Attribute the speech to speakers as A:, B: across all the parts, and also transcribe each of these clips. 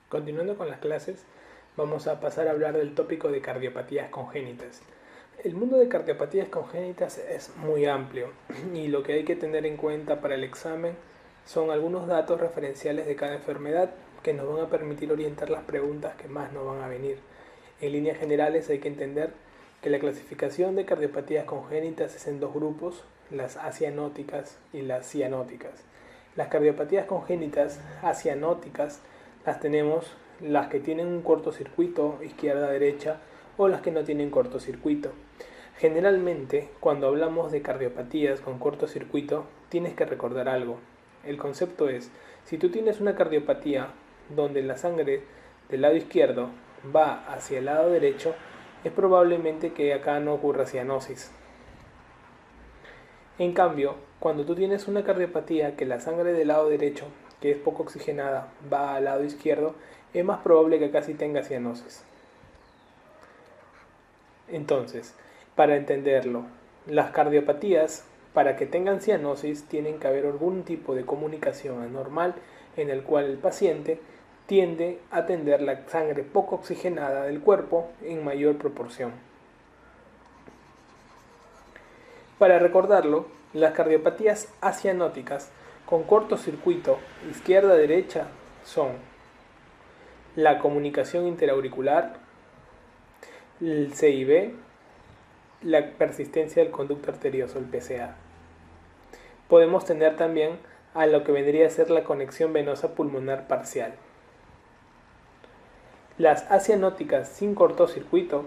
A: Continuando con las clases, vamos a pasar a hablar del tópico de cardiopatías congénitas. El mundo de cardiopatías congénitas es muy amplio y lo que hay que tener en cuenta para el examen son algunos datos referenciales de cada enfermedad que nos van a permitir orientar las preguntas que más nos van a venir. En líneas generales hay que entender que la clasificación de cardiopatías congénitas es en dos grupos, las acianóticas y las cianóticas. Las cardiopatías congénitas acianóticas las tenemos las que tienen un cortocircuito izquierda-derecha o las que no tienen cortocircuito. Generalmente, cuando hablamos de cardiopatías con cortocircuito, tienes que recordar algo. El concepto es, si tú tienes una cardiopatía donde la sangre del lado izquierdo va hacia el lado derecho, es probablemente que acá no ocurra cianosis. En cambio, cuando tú tienes una cardiopatía que la sangre del lado derecho, que es poco oxigenada, va al lado izquierdo, es más probable que acá sí tenga cianosis. Entonces, para entenderlo, las cardiopatías, para que tengan cianosis, tienen que haber algún tipo de comunicación anormal en el cual el paciente tiende a tener la sangre poco oxigenada del cuerpo en mayor proporción. Para recordarlo, las cardiopatías acianóticas con cortocircuito izquierda-derecha son la comunicación interauricular, el CIB, la persistencia del conducto arterioso, el PCA. Podemos tener también a lo que vendría a ser la conexión venosa pulmonar parcial. Las acianóticas sin cortocircuito,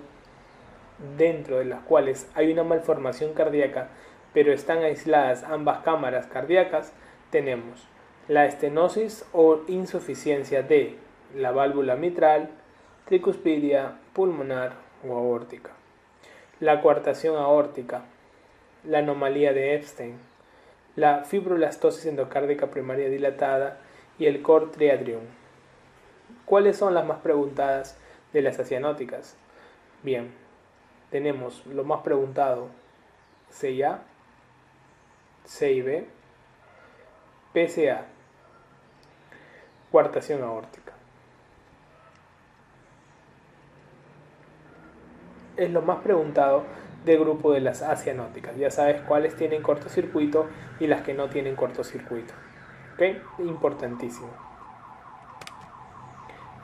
A: dentro de las cuales hay una malformación cardíaca, pero están aisladas ambas cámaras cardíacas, tenemos la estenosis o insuficiencia de la válvula mitral, tricuspidia, pulmonar o aórtica, la coartación aórtica, la anomalía de Epstein, la fibrolastosis endocárdica primaria dilatada y el cor triatrium. ¿Cuáles son las más preguntadas de las acianóticas? Bien, tenemos lo más preguntado: CIA, CIB, PCA, coartación aórtica. Es lo más preguntado del grupo de las acianóticas. Ya sabes cuáles tienen cortocircuito y las que no tienen cortocircuito. ¿Ok? Importantísimo.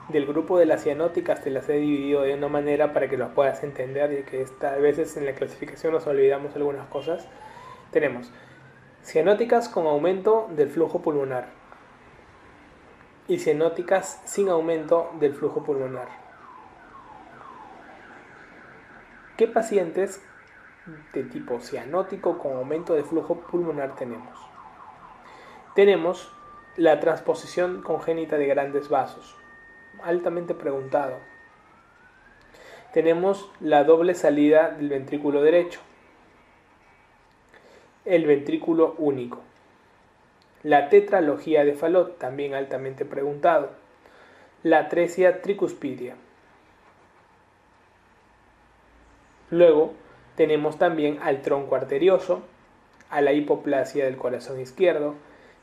A: Del grupo de las cianóticas te las he dividido de una manera para que los puedas entender, y que a veces en la clasificación nos olvidamos algunas cosas. Tenemos cianóticas con aumento del flujo pulmonar y cianóticas sin aumento del flujo pulmonar. ¿Qué pacientes de tipo cianótico con aumento de flujo pulmonar tenemos? Tenemos la transposición congénita de grandes vasos, altamente preguntado. Tenemos la doble salida del ventrículo derecho, el ventrículo único, la tetralogía de Fallot, también altamente preguntado, la atresia tricuspidia. Luego tenemos también al tronco arterioso, a la hipoplasia del corazón izquierdo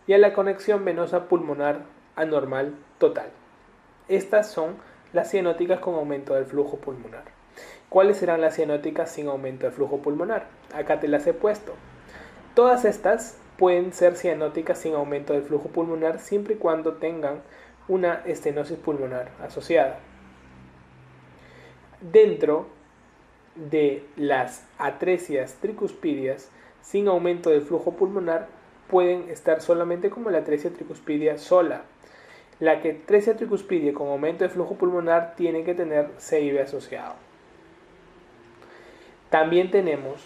A: y a la conexión venosa pulmonar anormal total. Estas son las cianóticas con aumento del flujo pulmonar. ¿Cuáles serán las cianóticas sin aumento del flujo pulmonar? Acá te las he puesto. Todas estas pueden ser cianóticas sin aumento del flujo pulmonar siempre y cuando tengan una estenosis pulmonar asociada. Dentro de las atresias tricuspidias sin aumento del flujo pulmonar pueden estar solamente como la atresia tricuspidia sola. La atresia tricuspidia con aumento de flujo pulmonar tiene que tener CIB asociado. También tenemos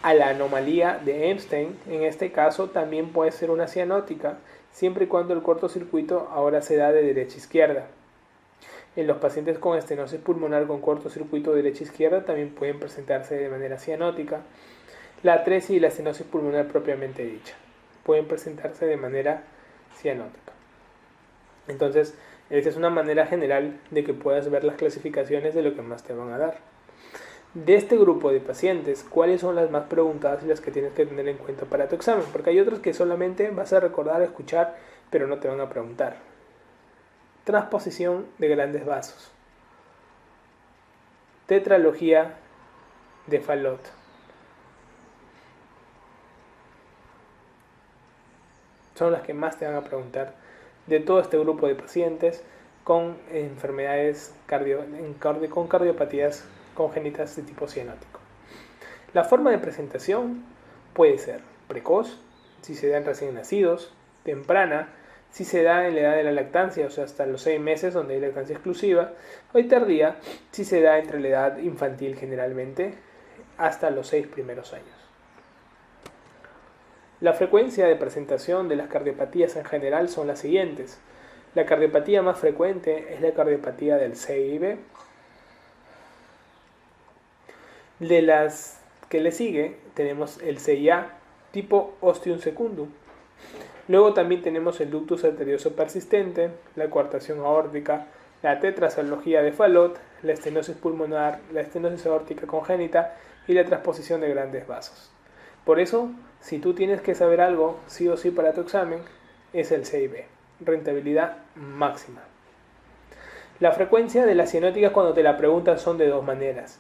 A: a la anomalía de Epstein. En este caso también puede ser una cianótica, siempre y cuando el cortocircuito ahora se da de derecha a izquierda. En los pacientes con estenosis pulmonar con cortocircuito derecha-izquierda también pueden presentarse de manera cianótica. La atresia y la estenosis pulmonar propiamente dicha pueden presentarse de manera cianótica. Entonces, esa es una manera general de que puedas ver las clasificaciones de lo que más te van a dar. De este grupo de pacientes, ¿cuáles son las más preguntadas y las que tienes que tener en cuenta para tu examen? Porque hay otros que solamente vas a recordar, escuchar, pero no te van a preguntar. transposición de grandes vasos, tetralogía de Fallot. Son las que más te van a preguntar de todo este grupo de pacientes con enfermedades con cardiopatías congénitas de tipo cianótico. La forma de presentación puede ser precoz, si se da en recién nacidos, temprana, si se da en la edad de la lactancia, o sea, hasta los 6 meses, donde hay lactancia exclusiva, o tardía, si se da entre la edad infantil generalmente, hasta los 6 primeros años. La frecuencia de presentación de las cardiopatías en general son las siguientes. La cardiopatía más frecuente es la cardiopatía del CIB. De las que le sigue tenemos el CIA tipo ostium secundum. Luego también tenemos el ductus arterioso persistente, la coartación aórtica, la tetralogía de Fallot, la estenosis pulmonar, la estenosis aórtica congénita y la transposición de grandes vasos. Por eso, si tú tienes que saber algo, sí o sí para tu examen, es el CIB. Rentabilidad máxima. La frecuencia de las cianóticas cuando te la preguntan son de dos maneras.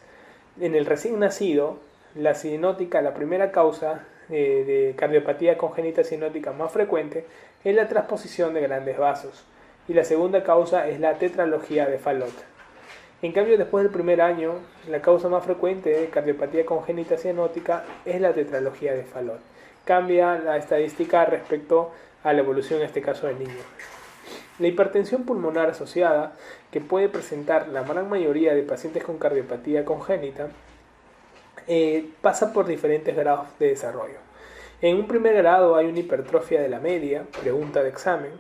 A: En el recién nacido, la cianótica, la primera causa de cardiopatía congénita cianótica más frecuente es la transposición de grandes vasos y la segunda causa es la tetralogía de Fallot. En cambio, después del primer año, la causa más frecuente de cardiopatía congénita cianótica es la tetralogía de Fallot. Cambia la estadística respecto a la evolución, en este caso del niño. La hipertensión pulmonar asociada, que puede presentar la gran mayoría de pacientes con cardiopatía congénita, pasa por diferentes grados de desarrollo. En un primer grado hay una hipertrofia de la media, pregunta de examen.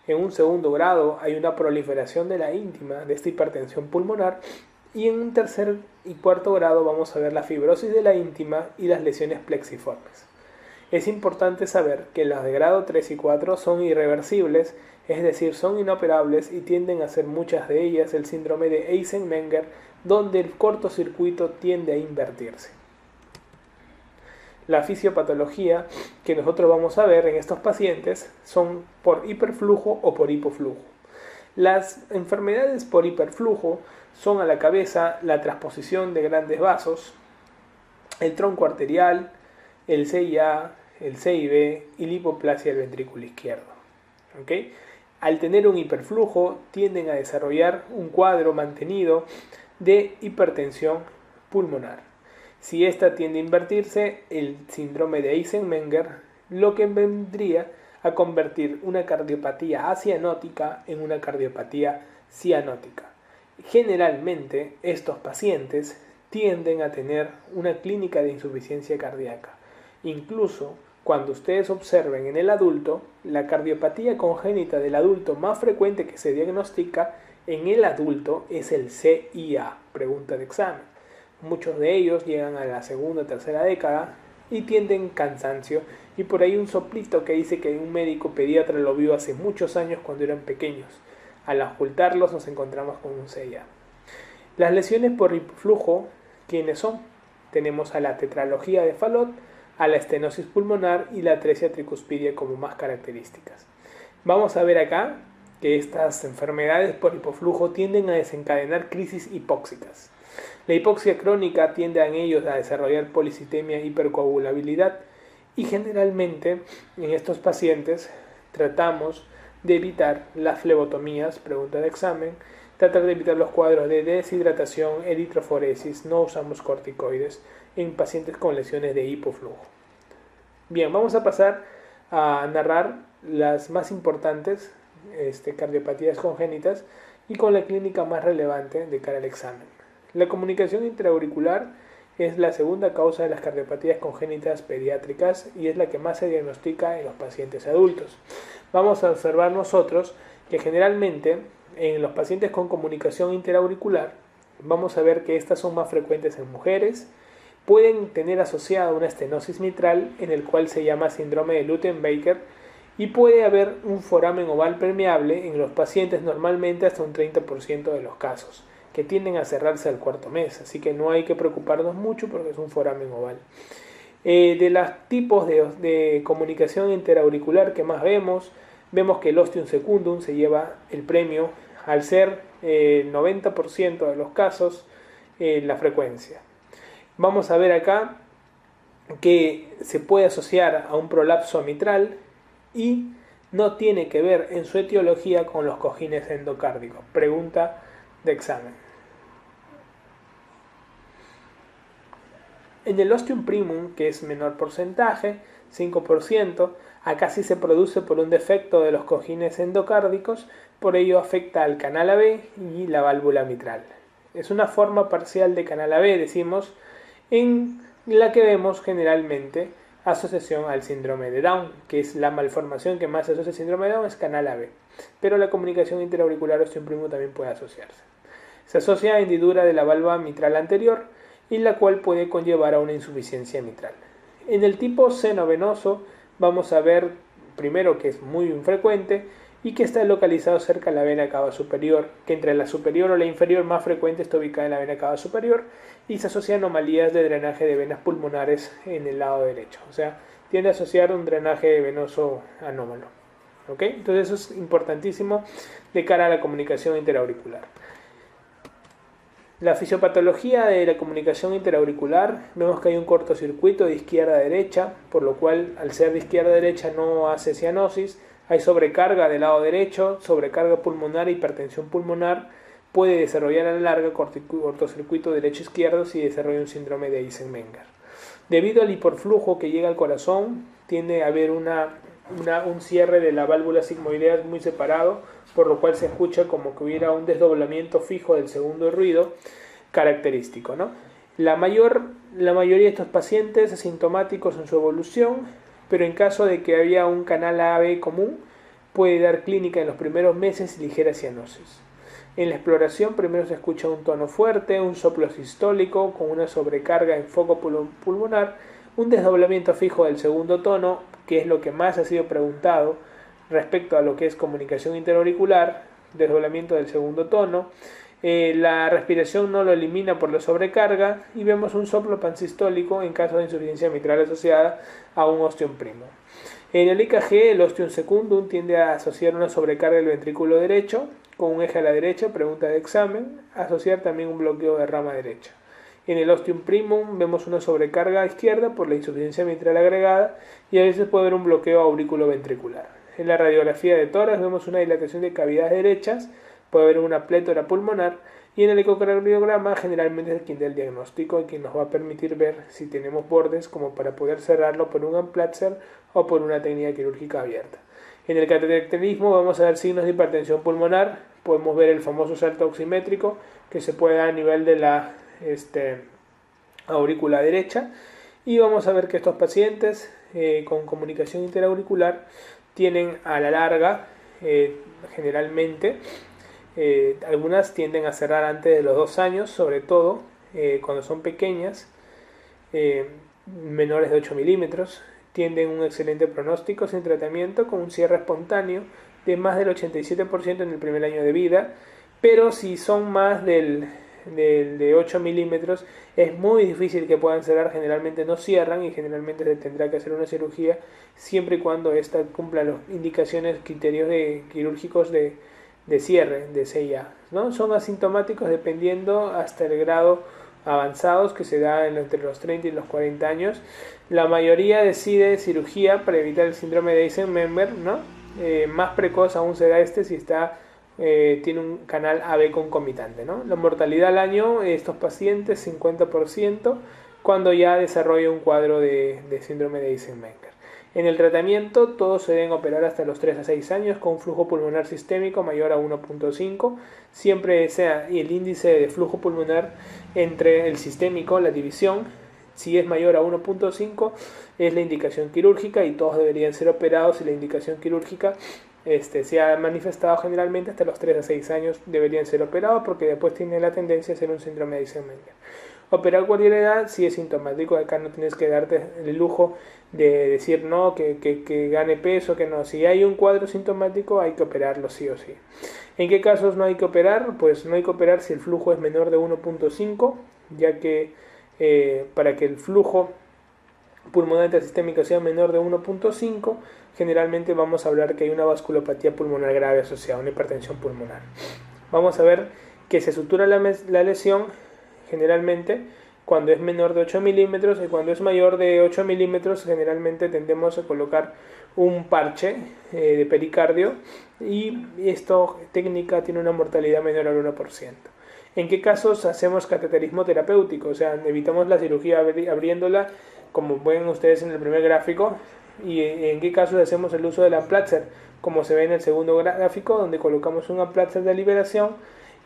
A: En un segundo grado hay una proliferación de la íntima de esta hipertensión pulmonar. Y en un tercer y cuarto grado vamos a ver la fibrosis de la íntima y las lesiones plexiformes. Es importante saber que las de grado 3 y 4 son irreversibles, es decir, son inoperables y tienden a ser muchas de ellas el síndrome de Eisenmenger, donde el cortocircuito tiende a invertirse. La fisiopatología que nosotros vamos a ver en estos pacientes son por hiperflujo o por hipoflujo. Las enfermedades por hiperflujo son a la cabeza la transposición de grandes vasos, el tronco arterial, el CIA, el CIB y la hipoplasia del ventrículo izquierdo. ¿Okay? Al tener un hiperflujo tienden a desarrollar un cuadro mantenido de hipertensión pulmonar. Si esta tiende a invertirse, el síndrome de Eisenmenger, lo que vendría a convertir una cardiopatía acianótica en una cardiopatía cianótica. Generalmente, estos pacientes tienden a tener una clínica de insuficiencia cardíaca. Incluso cuando ustedes observen en el adulto, la cardiopatía congénita del adulto más frecuente que se diagnostica en el adulto es el CIA, pregunta de examen. Muchos de ellos llegan a la segunda o tercera década y tienden cansancio, y por ahí un soplito que dice que un médico pediatra lo vio hace muchos años cuando eran pequeños. Al ocultarlos nos encontramos con un CIA. Las lesiones por hipoflujo, ¿quiénes son? Tenemos a la tetralogía de Fallot, a la estenosis pulmonar y la atresia tricuspidia como más características. Vamos a ver acá que estas enfermedades por hipoflujo tienden a desencadenar crisis hipóxicas. La hipoxia crónica tiende en ellos a desarrollar policitemia e hipercoagulabilidad y generalmente en estos pacientes tratamos de evitar las flebotomías, pregunta de examen, tratar de evitar los cuadros de deshidratación, eritroforesis, no usamos corticoides en pacientes con lesiones de hipoflujo. Bien, vamos a pasar a narrar las más importantes cardiopatías congénitas y con la clínica más relevante de cara al examen. La comunicación intraauricular es la segunda causa de las cardiopatías congénitas pediátricas y es la que más se diagnostica en los pacientes adultos. Vamos a observar nosotros que generalmente en los pacientes con comunicación interauricular vamos a ver que estas son más frecuentes en mujeres, pueden tener asociada una estenosis mitral en el cual se llama síndrome de Luttenbaker y puede haber un foramen oval permeable en los pacientes normalmente hasta un 30% de los casos, que tienden a cerrarse al cuarto mes, así que no hay que preocuparnos mucho porque es un foramen oval. De los tipos de comunicación interauricular que más vemos, vemos que el ostium secundum se lleva el premio al ser 90% de los casos la frecuencia. Vamos a ver acá que se puede asociar a un prolapso mitral y no tiene que ver en su etiología con los cojines endocárdicos. Pregunta de examen. En el ostium primum, que es menor porcentaje, 5%, acá sí se produce por un defecto de los cojines endocárdicos, por ello afecta al canal AB y la válvula mitral. Es una forma parcial de canal AB, decimos, en la que vemos generalmente asociación al síndrome de Down, que es la malformación que más se asocia al síndrome de Down, es canal AB. Pero la comunicación interauricular ostium primum también puede asociarse. Se asocia a hendidura de la válvula mitral anterior, y la cual puede conllevar a una insuficiencia mitral. En el tipo seno venoso vamos a ver primero que es muy infrecuente y que está localizado cerca de la vena cava superior, que entre la superior o la inferior más frecuente está ubicada en la vena cava superior y se asocia a anomalías de drenaje de venas pulmonares en el lado derecho, o sea, tiende a asociar un drenaje venoso anómalo. ¿Ok? Entonces eso es importantísimo de cara a la comunicación interauricular. La fisiopatología de la comunicación interauricular, vemos que hay un cortocircuito de izquierda a derecha, por lo cual al ser de izquierda a derecha no hace cianosis, hay sobrecarga del lado derecho, sobrecarga pulmonar, hipertensión pulmonar, puede desarrollar a la larga cortocircuito derecho-izquierdo si desarrolla un síndrome de Eisenmenger. Debido al hiperflujo que llega al corazón, tiende a haber un cierre de la válvula sigmoidea muy separado, por lo cual se escucha como que hubiera un desdoblamiento fijo del segundo ruido característico, ¿no? La mayoría de estos pacientes asintomáticos en su evolución, pero en caso de que haya un canal AB común, puede dar clínica en los primeros meses y ligera cianosis. En la exploración primero se escucha un tono fuerte, un soplo sistólico con una sobrecarga en foco pulmonar, un desdoblamiento fijo del segundo tono, que es lo que más ha sido preguntado respecto a lo que es comunicación interauricular, desdoblamiento del segundo tono. La respiración no lo elimina por la sobrecarga y vemos un soplo pansistólico en caso de insuficiencia mitral asociada a un ostium primum. En el EKG, el ostium secundum tiende a asociar una sobrecarga del ventrículo derecho con un eje a la derecha, pregunta de examen, asociar también un bloqueo de rama derecha. En el ostium primum vemos una sobrecarga a izquierda por la insuficiencia mitral agregada y a veces puede haber un bloqueo auriculoventricular. En la radiografía de tórax vemos una dilatación de cavidades derechas, puede haber una plétora pulmonar y en el ecocardiograma generalmente es quien da el diagnóstico y quien nos va a permitir ver si tenemos bordes como para poder cerrarlo por un Amplatzer o por una técnica quirúrgica abierta. En el cateterismo vamos a ver signos de hipertensión pulmonar, podemos ver el famoso salto oximétrico que se puede dar a nivel de la aurícula derecha y vamos a ver que estos pacientes con comunicación interauricular tienen a la larga generalmente algunas tienden a cerrar antes de los 2 años, sobre todo cuando son pequeñas, menores de 8 milímetros, tienden un excelente pronóstico sin tratamiento con un cierre espontáneo de más del 87% en el primer año de vida, pero si son más de 8 milímetros es muy difícil que puedan cerrar, generalmente no cierran y generalmente se tendrá que hacer una cirugía siempre y cuando ésta cumpla las indicaciones, criterios quirúrgicos de cierre, de CIA, ¿no? Son asintomáticos dependiendo hasta el grado avanzados que se da entre los 30 y los 40 años. La mayoría decide cirugía para evitar el síndrome de Eisenmenger, ¿no? Más precoz aún se da si tiene un canal AB concomitante, ¿no? La mortalidad al año de estos pacientes 50% cuando ya desarrolla un cuadro de síndrome de Eisenmenger. En el tratamiento todos se deben operar hasta los 3 a 6 años con un flujo pulmonar sistémico mayor a 1.5, siempre sea el índice de flujo pulmonar entre el sistémico, la división, si es mayor a 1.5 es la indicación quirúrgica y todos deberían ser operados y la indicación quirúrgica se ha manifestado generalmente hasta los 3 a 6 años deberían ser operados porque después tiene la tendencia a ser un síndrome de Eisenmenger. Operar cualquier edad si es sintomático, acá no tienes que darte el lujo de decir no, que gane peso, que no. Si hay un cuadro sintomático hay que operarlo sí o sí. ¿En qué casos no hay que operar? Pues no hay que operar si el flujo es menor de 1.5, ya que para que el flujo pulmonar intrasistémica sea menor de 1.5, generalmente vamos a hablar que hay una vasculopatía pulmonar grave asociada, una hipertensión pulmonar. Vamos a ver que se sutura la lesión generalmente cuando es menor de 8 milímetros, y cuando es mayor de 8 milímetros generalmente tendemos a colocar un parche de pericardio, y esta técnica tiene una mortalidad menor al 1%. ¿En qué casos hacemos cateterismo terapéutico? O sea, evitamos la cirugía abriéndola, como ven ustedes en el primer gráfico. ¿Y en qué casos hacemos el uso del Amplatzer? Como se ve en el segundo gráfico, donde colocamos un Amplatzer de liberación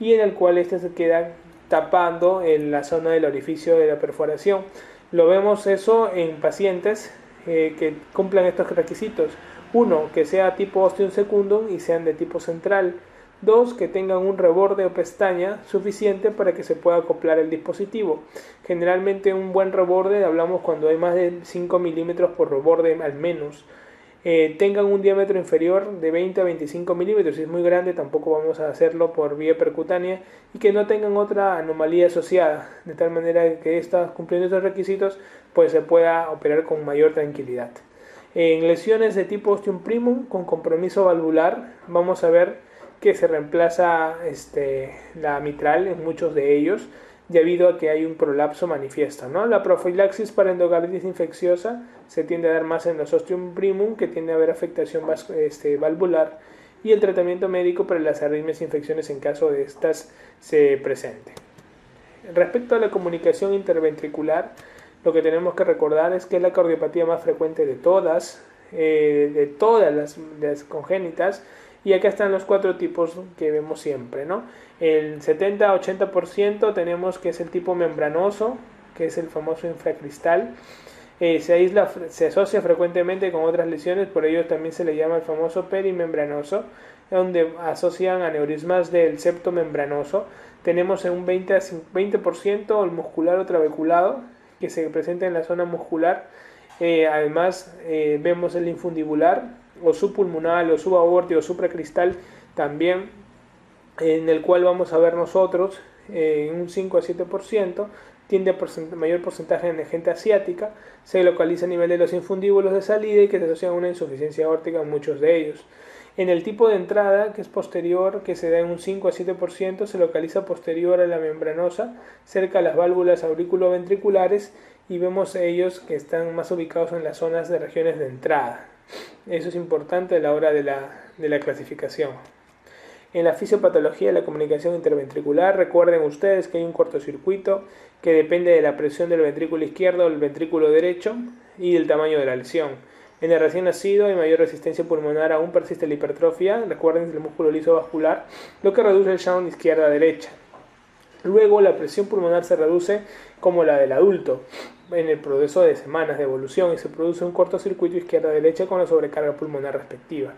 A: y en el cual este se queda tapando en la zona del orificio de la perforación. Lo vemos eso en pacientes que cumplan estos requisitos. 1, que sea tipo ostium secundum y sean de tipo central. 2, que tengan un reborde o pestaña suficiente para que se pueda acoplar el dispositivo. Generalmente un buen reborde, hablamos cuando hay más de 5 milímetros por reborde al menos. Tengan un diámetro inferior de 20 a 25 milímetros. Si es muy grande tampoco vamos a hacerlo por vía percutánea, y que no tengan otra anomalía asociada, de tal manera que cumpliendo estos requisitos pues se pueda operar con mayor tranquilidad. En lesiones de tipo ostium primum con compromiso valvular vamos a ver que se reemplaza la mitral en muchos de ellos, debido a que hay un prolapso manifiesto, ¿no? La profilaxis para endocarditis infecciosa se tiende a dar más en los ostium primum, que tiende a haber afectación valvular, y el tratamiento médico para las arritmias e infecciones en caso de estas se presente. Respecto a la comunicación interventricular, lo que tenemos que recordar es que es la cardiopatía más frecuente de todas las congénitas. Y acá están los 4 tipos que vemos siempre, ¿no? El 70-80% tenemos que es el tipo membranoso, que es el famoso infracristal. Se asocia frecuentemente con otras lesiones, por ello también se le llama el famoso perimembranoso, donde asocian aneurismas del septo membranoso. Tenemos en un 20% el muscular o trabeculado, que se presenta en la zona muscular. Además vemos el infundibular, o subpulmonar, o subaórtico, o supracristal también, en el cual vamos a ver nosotros en un 5 a 7%, tiende a mayor porcentaje en gente asiática, se localiza a nivel de los infundíbulos de salida y que se asocia a una insuficiencia aórtica en muchos de ellos. En el tipo de entrada, que es posterior, que se da en un 5 a 7%, se localiza posterior a la membranosa, cerca a las válvulas auriculoventriculares, y vemos ellos que están más ubicados en las zonas de regiones de entrada. Eso es importante a la hora de la clasificación. En la fisiopatología de la comunicación interventricular, recuerden ustedes que hay un cortocircuito que depende de la presión del ventrículo izquierdo o del ventrículo derecho y del tamaño de la lesión. En el recién nacido hay mayor resistencia pulmonar, aún persiste la hipertrofia, recuerden el músculo liso vascular, lo que reduce el shunt izquierda a derecha. Luego la presión pulmonar se reduce como la del adulto en el proceso de semanas de evolución, y se produce un cortocircuito izquierda-derecha con la sobrecarga pulmonar respectiva.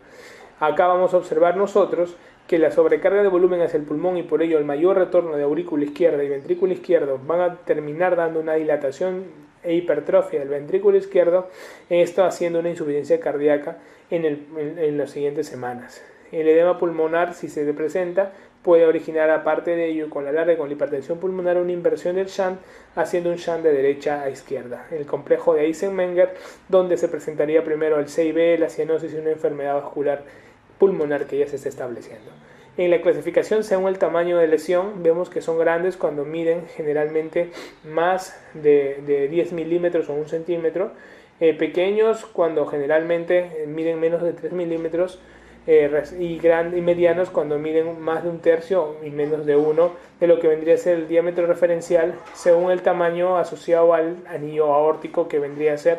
A: Acá vamos a observar nosotros que la sobrecarga de volumen hacia el pulmón, y por ello el mayor retorno de aurícula izquierda y ventrículo izquierdo, van a terminar dando una dilatación e hipertrofia del ventrículo izquierdo, esto haciendo una insuficiencia cardíaca en las siguientes semanas. El edema pulmonar, si se presenta, puede originar, aparte de ello, con la larga y con la hipertensión pulmonar, una inversión del shunt, haciendo un shunt de derecha a izquierda. El complejo de Eisenmenger, donde se presentaría primero el CIB, la cianosis y una enfermedad vascular pulmonar que ya se está estableciendo. En la clasificación, según el tamaño de lesión, vemos que son grandes cuando miden generalmente más de 10 milímetros o 1 centímetro, pequeños cuando generalmente miden menos de 3 milímetros, y medianos cuando miden más de 1/3 y menos de 1 de lo que vendría a ser el diámetro referencial, según el tamaño asociado al anillo aórtico, que vendría a ser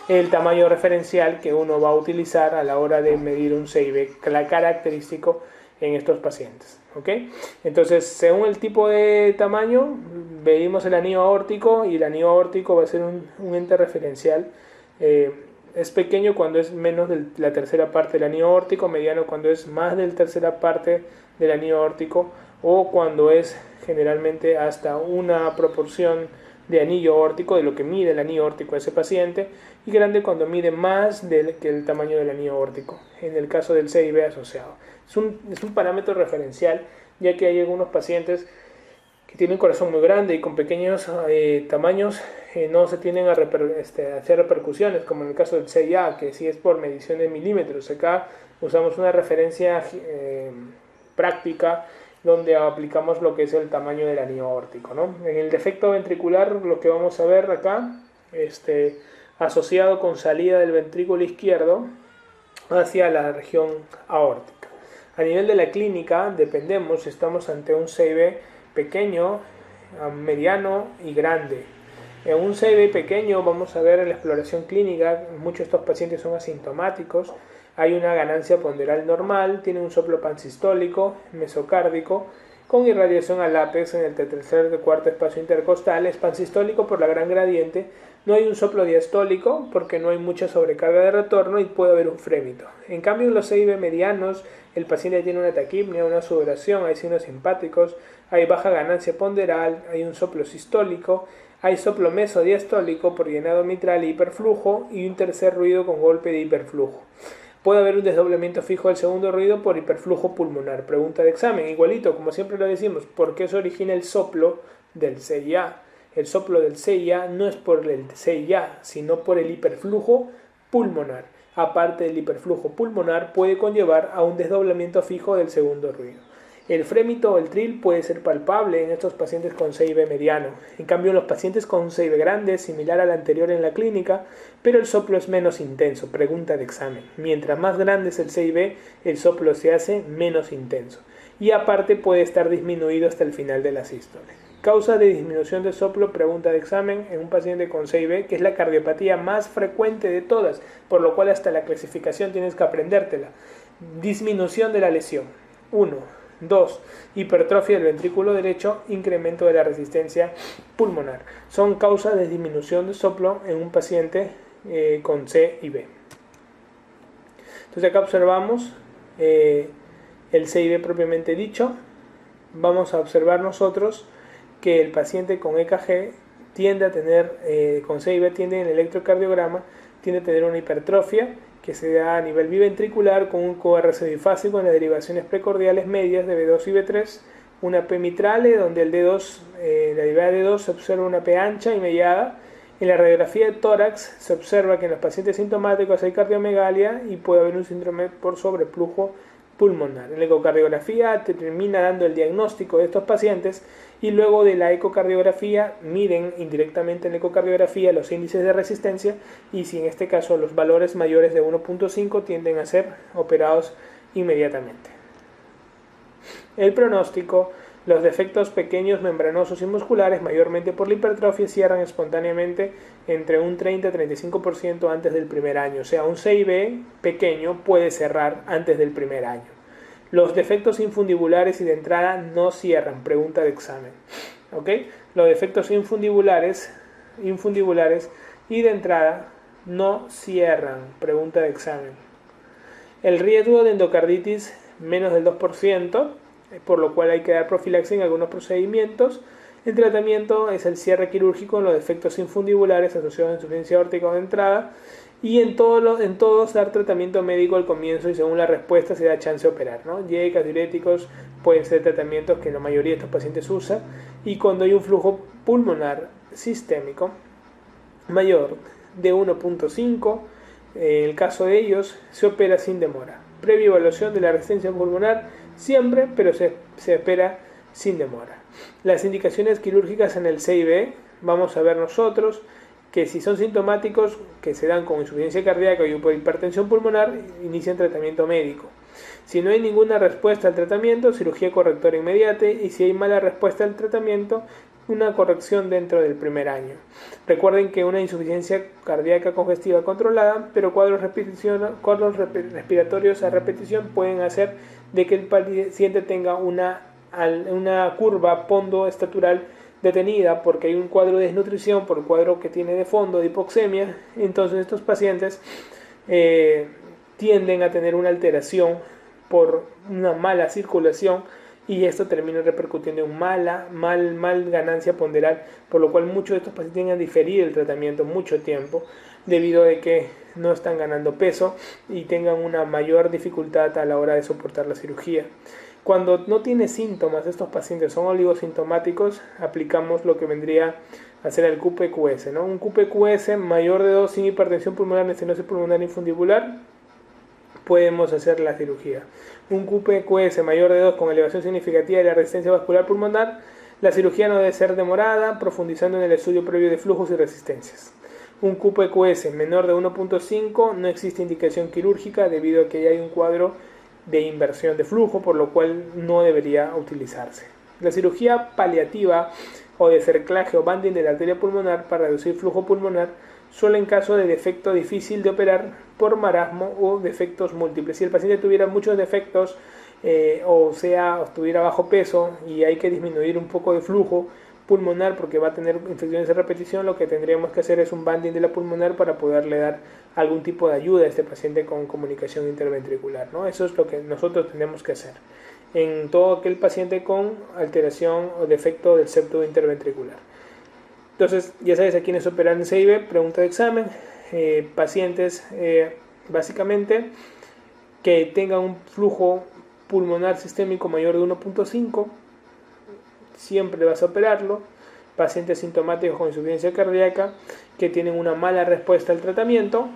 A: el tamaño referencial que uno va a utilizar a la hora de medir un CIB característico en estos pacientes. ¿Okay? Entonces, según el tipo de tamaño, medimos el anillo aórtico, y el anillo aórtico va a ser un ente referencial. Es pequeño cuando es menos de la tercera parte del anillo aórtico, mediano cuando es más de la tercera parte del anillo aórtico, o cuando es generalmente hasta una proporción de anillo aórtico de lo que mide el anillo aórtico de ese paciente, y grande cuando mide más que el tamaño del anillo aórtico, en el caso del CIB asociado. Es un parámetro referencial, ya que hay algunos pacientes que tienen corazón muy grande y con pequeños tamaños no se tienden a hacer repercusiones, como en el caso del CIA, que sí es por medición de milímetros. Acá usamos una referencia práctica donde aplicamos lo que es el tamaño del anillo aórtico, ¿no? En el defecto ventricular, lo que vamos a ver acá, asociado con salida del ventrículo izquierdo hacia la región aórtica. A nivel de la clínica, dependemos si estamos ante un CIB pequeño, mediano y grande. En un CIB pequeño vamos a ver en la exploración clínica, muchos de estos pacientes son asintomáticos, hay una ganancia ponderal normal, tiene un soplo pansistólico, mesocárdico, con irradiación al ápex en el tercer y cuarto espacio intercostal, es pansistólico por la gran gradiente, no hay un soplo diastólico porque no hay mucha sobrecarga de retorno y puede haber un frémito. En cambio en los CIB medianos el paciente tiene una taquipnea, una sudoración, hay signos simpáticos, hay baja ganancia ponderal, hay un soplo sistólico, hay soplo mesodiastólico por llenado mitral e hiperflujo y un tercer ruido con golpe de hiperflujo. Puede haber un desdoblamiento fijo del segundo ruido por hiperflujo pulmonar. Pregunta de examen, igualito, como siempre lo decimos, ¿por qué se origina el soplo del CIA? El soplo del CIA no es por el CIA, sino por el hiperflujo pulmonar. Aparte del hiperflujo pulmonar, puede conllevar a un desdoblamiento fijo del segundo ruido. El frémito o el trill puede ser palpable en estos pacientes con CIB mediano. En cambio, en los pacientes con CIB grande es similar al anterior en la clínica, pero el soplo es menos intenso. Pregunta de examen. Mientras más grande es el CIB, el soplo se hace menos intenso. Y aparte puede estar disminuido hasta el final de la sístole. Causa de disminución de soplo, pregunta de examen, en un paciente con CIB, que es la cardiopatía más frecuente de todas, por lo cual hasta la clasificación tienes que aprendértela. Disminución de la lesión. 1. 2. Hipertrofia del ventrículo derecho, incremento de la resistencia pulmonar. Son causas de disminución de soplo en un paciente con CIB. Entonces acá observamos el CIB propiamente dicho. Vamos a observar nosotros que el paciente con EKG tiende a tener, con CIB tiende en el electrocardiograma, tiende a tener una hipertrofia que se da a nivel biventricular con un QRS bifásico en las derivaciones precordiales medias de B2 y B3, una P mitrale donde el D2, la derivada de D2 se observa una P ancha y mellada. En la radiografía de tórax se observa que en los pacientes sintomáticos hay cardiomegalia y puede haber un síndrome por sobreflujo pulmonar. En la ecocardiografía te termina dando el diagnóstico de estos pacientes y luego de la ecocardiografía miden indirectamente en la ecocardiografía los índices de resistencia y si en este caso los valores mayores de 1.5 tienden a ser operados inmediatamente. El pronóstico: los defectos pequeños, membranosos y musculares, mayormente por la hipertrofia, cierran espontáneamente entre un 30 y 35% antes del primer año. O sea, un CIB pequeño puede cerrar antes del primer año. Los defectos infundibulares y de entrada no cierran. Pregunta de examen. ¿Ok? Los defectos infundibulares y de entrada no cierran. Pregunta de examen. El riesgo de endocarditis menos del 2%. Por lo cual hay que dar profilaxis en algunos procedimientos. El tratamiento es el cierre quirúrgico en los defectos infundibulares asociados a insuficiencia aórtica de entrada y en todos dar tratamiento médico al comienzo y según la respuesta se da chance de operar, ¿no? Diéticas, diuréticos pueden ser tratamientos que la mayoría de estos pacientes usa y cuando hay un flujo pulmonar sistémico mayor de 1.5, en el caso de ellos se opera sin demora. Previa evaluación de la resistencia pulmonar siempre, pero se espera sin demora. Las indicaciones quirúrgicas en el CIB, vamos a ver nosotros que si son sintomáticos que se dan con insuficiencia cardíaca y por hipertensión pulmonar, inician tratamiento médico. Si no hay ninguna respuesta al tratamiento, cirugía correctora inmediata y si hay mala respuesta al tratamiento, una corrección dentro del primer año. Recuerden que una insuficiencia cardíaca congestiva controlada, pero cuadros respiratorios a repetición pueden hacer de que el paciente tenga una curva pondo-estatural detenida porque hay un cuadro de desnutrición por el cuadro que tiene de fondo de hipoxemia. Entonces estos pacientes tienden a tener una alteración por una mala circulación y esto termina repercutiendo en mal ganancia ponderal, por lo cual muchos de estos pacientes tienden a diferir el tratamiento mucho tiempo debido a que no están ganando peso y tengan una mayor dificultad a la hora de soportar la cirugía. Cuando no tiene síntomas, estos pacientes son oligosintomáticos, aplicamos lo que vendría a ser el QPQS, ¿no? Un QPQS mayor de 2 sin hipertensión pulmonar ni estenosis pulmonar infundibular, podemos hacer la cirugía. Un QPQS mayor de 2 con elevación significativa de la resistencia vascular pulmonar, la cirugía no debe ser demorada, profundizando en el estudio previo de flujos y resistencias. Un QPQS menor de 1.5 no existe indicación quirúrgica debido a que ya hay un cuadro de inversión de flujo, por lo cual no debería utilizarse. La cirugía paliativa o de cerclaje o banding de la arteria pulmonar para reducir flujo pulmonar solo en caso de defecto difícil de operar por marasmo o defectos múltiples. Si el paciente tuviera muchos defectos o tuviera bajo peso y hay que disminuir un poco de flujo pulmonar porque va a tener infecciones de repetición, lo que tendríamos que hacer es un banding de la pulmonar para poderle dar algún tipo de ayuda a este paciente con comunicación interventricular, ¿no? Eso es lo que nosotros tenemos que hacer en todo aquel paciente con alteración o defecto del septo interventricular. Entonces, ya sabes a quiénes operar en CIB, pregunta de examen, pacientes básicamente que tengan un flujo pulmonar sistémico mayor de 1.5, siempre vas a operarlo. Pacientes sintomáticos con insuficiencia cardíaca que tienen una mala respuesta al tratamiento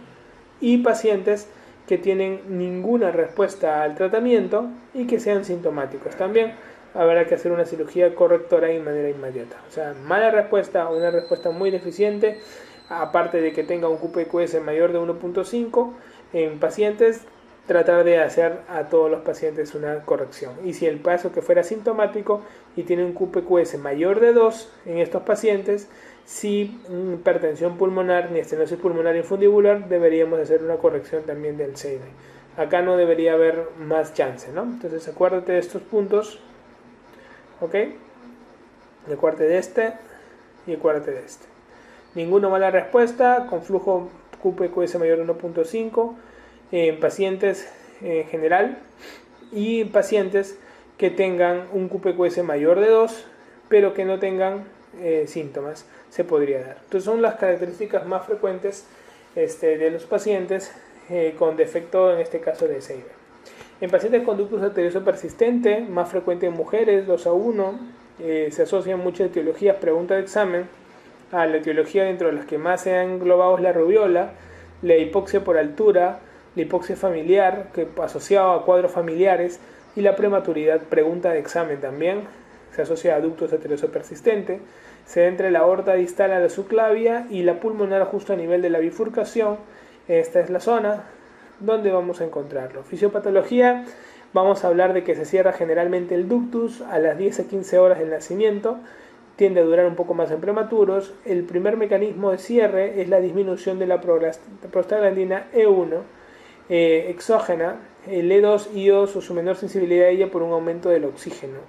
A: y pacientes que tienen ninguna respuesta al tratamiento y que sean sintomáticos. También habrá que hacer una cirugía correctora de manera inmediata. O sea, mala respuesta o una respuesta muy deficiente, aparte de que tenga un QPQS mayor de 1.5 en pacientes, tratar de hacer a todos los pacientes una corrección. Y si el caso que fuera sintomático y tiene un QPQS mayor de 2 en estos pacientes, si hipertensión pulmonar ni estenosis pulmonar infundibular, deberíamos hacer una corrección también del CID. Acá no debería haber más chance, ¿no? Entonces acuérdate de estos puntos, ¿ok? Acuérdate de este y acuérdate de este. Ninguna mala respuesta con flujo QPQS mayor de 1.5 en pacientes en general y pacientes que tengan un QPQS mayor de 2 pero que no tengan síntomas, se podría dar. Entonces son las características más frecuentes de los pacientes con defecto, en este caso de CIB. En pacientes con ductus arterioso persistente, más frecuente en mujeres, 2:1, se asocian muchas etiologías, pregunta de examen. A la etiología dentro de las que más se han englobado es la rubiola, la hipoxia por altura, la hipoxia familiar, que asociado a cuadros familiares, y la prematuridad, pregunta de examen también, se asocia a ductus arterioso persistente, se da entre la aorta distal a la subclavia y la pulmonar justo a nivel de la bifurcación. Esta es la zona donde vamos a encontrarlo. Fisiopatología, vamos a hablar de que se cierra generalmente el ductus a las 10 a 15 horas del nacimiento, tiende a durar un poco más en prematuros. El primer mecanismo de cierre es la disminución de la prostaglandina E1 exógena, el E2 y E2 o su menor sensibilidad a ella por un aumento del oxígeno.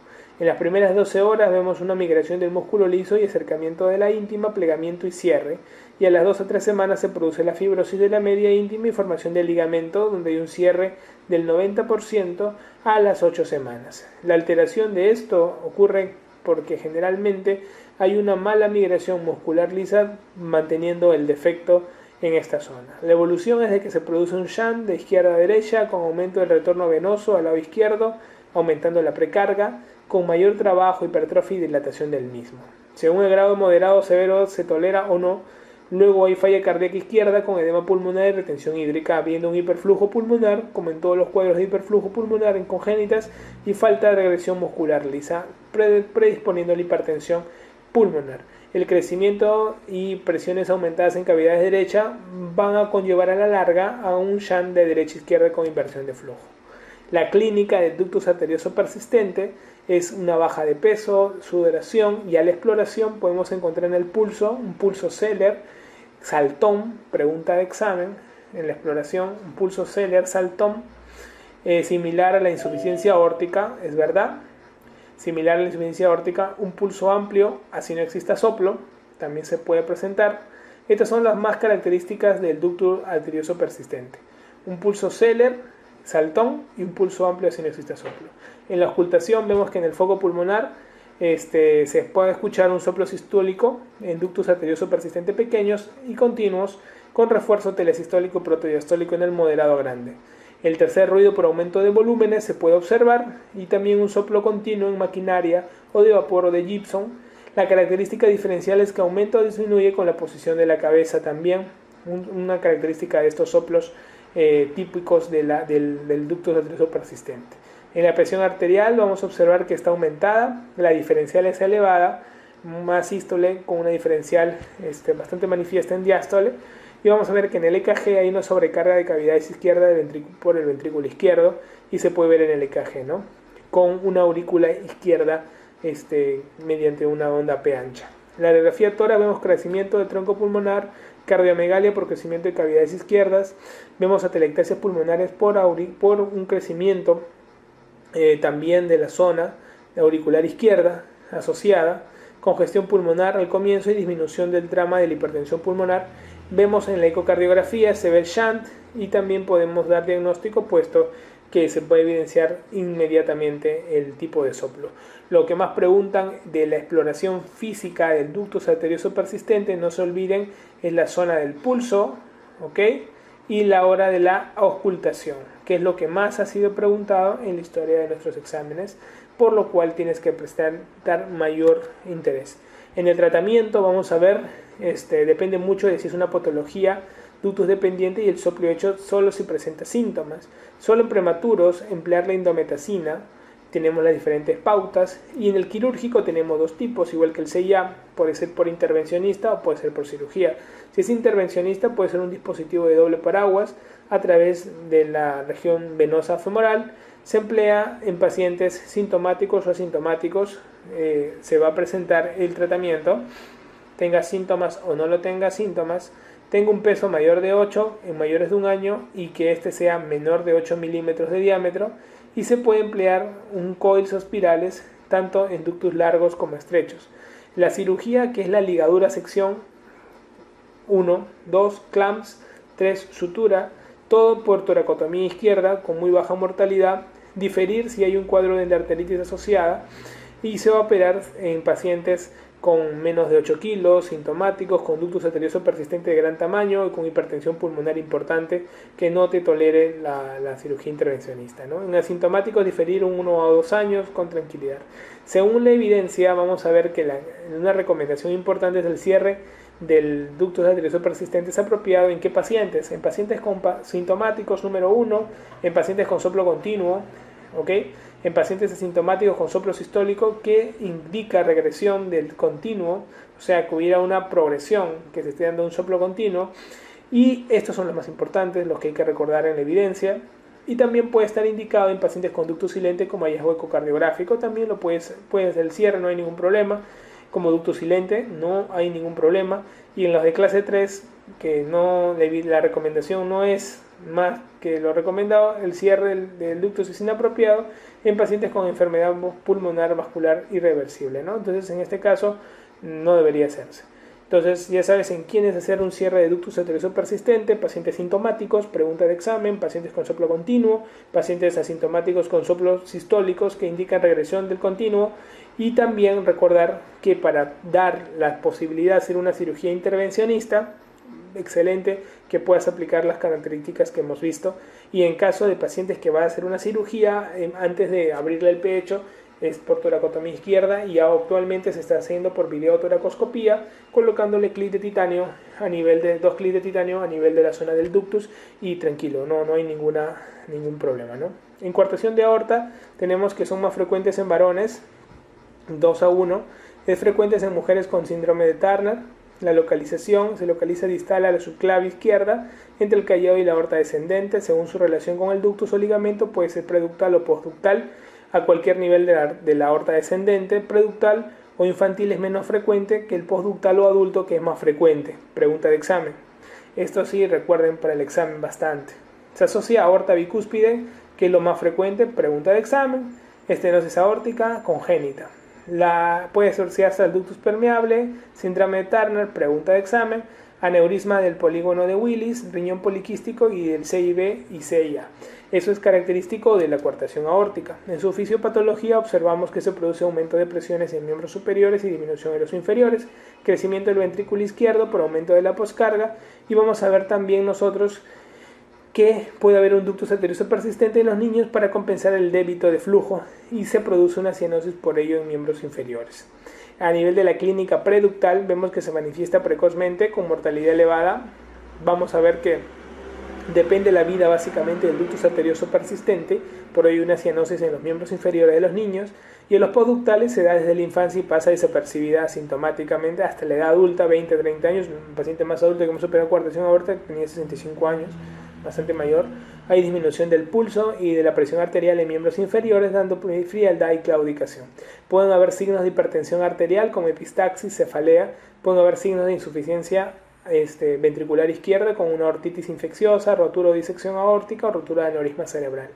A: En las primeras 12 horas vemos una migración del músculo liso y acercamiento de la íntima, plegamiento y cierre, y a las 2 a 3 semanas se produce la fibrosis de la media íntima y formación del ligamento, donde hay un cierre del 90% a las 8 semanas. La alteración de esto ocurre porque generalmente hay una mala migración muscular lisa manteniendo el defecto en esta zona. La evolución es de que se produce un shunt de izquierda a derecha con aumento del retorno venoso al lado izquierdo, aumentando la precarga, con mayor trabajo, hipertrofia y dilatación del mismo. Según el grado moderado o severo se tolera o no, luego hay falla cardíaca izquierda con edema pulmonar y retención hídrica, habiendo un hiperflujo pulmonar, como en todos los cuadros de hiperflujo pulmonar en congénitas, y falta de regresión muscular lisa, predisponiendo a la hipertensión pulmonar. El crecimiento y presiones aumentadas en cavidades derecha van a conllevar a la larga a un shunt de derecha a izquierda con inversión de flujo. La clínica de ductus arterioso persistente es una baja de peso, sudoración, y a la exploración podemos encontrar en el pulso un pulso Zeller, saltón, pregunta de examen, en la exploración un pulso Zeller, saltón, similar a la insuficiencia aórtica, es verdad, similar a la insuficiencia aórtica, un pulso amplio, así no exista soplo, también se puede presentar. Estas son las más características del ductus arterioso persistente. Un pulso Zeller, saltón y un pulso amplio así no existe soplo. En la ocultación vemos que en el foco pulmonar se puede escuchar un soplo sistólico en ductus arterioso persistente pequeños y continuos con refuerzo telesistólico protodiastólico en el moderado grande. El tercer ruido por aumento de volúmenes se puede observar, y también un soplo continuo en maquinaria o de vapor o de gypsum. La característica diferencial es que aumenta o disminuye con la posición de la cabeza también, una característica de estos soplos típicos del ducto arterioso persistente. En la presión arterial vamos a observar que está aumentada, la diferencial es elevada, más sístole con una diferencial bastante manifiesta en diástole, y vamos a ver que en el EKG hay una sobrecarga de cavidades izquierda por el ventrículo izquierdo, y se puede ver en el EKG, ¿no? Con una aurícula izquierda mediante una onda P ancha. En la radiografía tórax vemos crecimiento del tronco pulmonar, cardiomegalia por crecimiento de cavidades izquierdas, vemos atelectasias pulmonares por un crecimiento también de la zona auricular izquierda asociada, congestión pulmonar al comienzo y disminución del drama de la hipertensión pulmonar. Vemos en la ecocardiografía, se ve el shunt, y también podemos dar diagnóstico puesto que se puede evidenciar inmediatamente el tipo de soplo. Lo que más preguntan de la exploración física del ducto arterioso persistente, no se olviden, es la zona del pulso, ¿ok? Y la hora de la auscultación, que es lo que más ha sido preguntado en la historia de nuestros exámenes, por lo cual tienes que dar mayor interés. En el tratamiento vamos a ver, depende mucho de si es una patología ductus dependiente y el soplo hecho solo si presenta síntomas. Solo en prematuros emplear la indometacina, tenemos las diferentes pautas, y en el quirúrgico tenemos dos tipos, igual que el CIA, puede ser por intervencionista o puede ser por cirugía. Si es intervencionista puede ser un dispositivo de doble paraguas a través de la región venosa femoral, se emplea en pacientes sintomáticos o asintomáticos, se va a presentar el tratamiento, tenga síntomas o no lo tenga síntomas, tenga un peso mayor de 8 en mayores de un año y que este sea menor de 8 milímetros de diámetro, y se puede emplear un coils o espirales tanto en ductos largos como estrechos. La cirugía, que es la ligadura sección, 1, 2 clamps, 3 sutura, todo por toracotomía izquierda con muy baja mortalidad, diferir si hay un cuadro de endarteritis asociada, y se va a operar en pacientes con menos de 8 kilos, sintomáticos, con ductus arterioso persistente de gran tamaño y con hipertensión pulmonar importante que no te tolere la cirugía intervencionista, ¿no? En asintomáticos diferir 1 a 2 años con tranquilidad. Según la evidencia, vamos a ver que una recomendación importante es el cierre del ductus arterioso persistente es apropiado en qué pacientes. En pacientes con sintomáticos número 1, en pacientes con soplo continuo, ¿ok? En pacientes asintomáticos con soplo sistólico que indica regresión del continuo, o sea que hubiera una progresión que se esté dando un soplo continuo, y estos son los más importantes, los que hay que recordar en la evidencia. Y también puede estar indicado en pacientes con ducto silente como hallazgo ecocardiográfico, también lo puede hacer el cierre, no hay ningún problema. Como ducto silente no hay ningún problema, y en los de clase 3, que no, la recomendación no es más que lo recomendado, el cierre del ducto es inapropiado en pacientes con enfermedad pulmonar vascular irreversible, ¿no? Entonces en este caso no debería hacerse. Entonces ya sabes en quiénes hacer un cierre de ductus arterioso persistente: pacientes sintomáticos, pregunta de examen, pacientes con soplo continuo, pacientes asintomáticos con soplos sistólicos que indican regresión del continuo, y también recordar que para dar la posibilidad de hacer una cirugía intervencionista, excelente que puedas aplicar las características que hemos visto, y en caso de pacientes que va a hacer una cirugía, antes de abrirle el pecho, es por toracotomía izquierda, y actualmente se está haciendo por videotoracoscopía, colocándole clip de titanio a nivel de 2 clips de titanio a nivel de la zona del ductus, y tranquilo, no hay ningún problema, ¿no? En coartación de aorta tenemos que son más frecuentes en varones, 2 a 1, es frecuentes en mujeres con síndrome de Turner. La localización se localiza distal a la subclavia izquierda entre el callado y la aorta descendente, según su relación con el ductus o ligamento, puede ser preductal o postductal a cualquier nivel de la aorta descendente. Preductal o infantil es menos frecuente que el postductal o adulto, que es más frecuente. Pregunta de examen. Esto sí, recuerden para el examen bastante. Se asocia a aorta bicúspide, que es lo más frecuente. Pregunta de examen. Estenosis aórtica congénita. Puede asociarse al ductus permeable, síndrome de Turner, pregunta de examen, aneurisma del polígono de Willis, riñón poliquístico y del CIB y CIA. Eso es característico de la coartación aórtica. En su fisiopatología observamos que se produce aumento de presiones en miembros superiores y disminución en los inferiores, crecimiento del ventrículo izquierdo por aumento de la poscarga, y vamos a ver también nosotros que puede haber un ductus arterioso persistente en los niños para compensar el débito de flujo y se produce una cianosis por ello en miembros inferiores. A nivel de la clínica preductal vemos que se manifiesta precozmente con mortalidad elevada. Vamos a ver que depende la vida básicamente del ductus arterioso persistente, por ello una cianosis en los miembros inferiores de los niños, y en los postductales se da desde la infancia y pasa desapercibida asintomáticamente hasta la edad adulta, 20-30 años. Un paciente más adulto que hemos operado coartación aorta tenía 65 años, bastante mayor. Hay disminución del pulso y de la presión arterial en miembros inferiores, dando frialdad y claudicación. Pueden haber signos de hipertensión arterial como epistaxis, cefalea. Pueden haber signos de insuficiencia ventricular izquierda con una aortitis infecciosa, rotura o disección aórtica o rotura de aneurisma cerebral.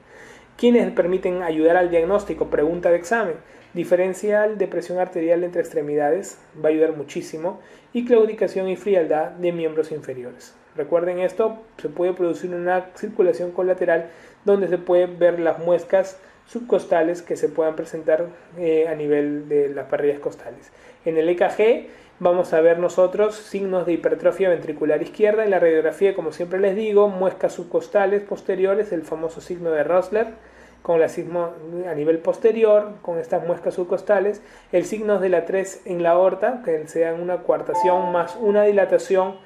A: ¿Quiénes permiten ayudar al diagnóstico? Pregunta de examen. Diferencial de presión arterial entre extremidades va a ayudar muchísimo, y claudicación y frialdad de miembros inferiores. Recuerden esto, se puede producir una circulación colateral donde se pueden ver las muescas subcostales que se puedan presentar a nivel de las parrillas costales. En el EKG vamos a ver nosotros signos de hipertrofia ventricular izquierda. En la radiografía, como siempre les digo, muescas subcostales posteriores, el famoso signo de Rosler, con la signo a nivel posterior, con estas muescas subcostales, el signo de la 3 en la aorta, que sean una coartación más una dilatación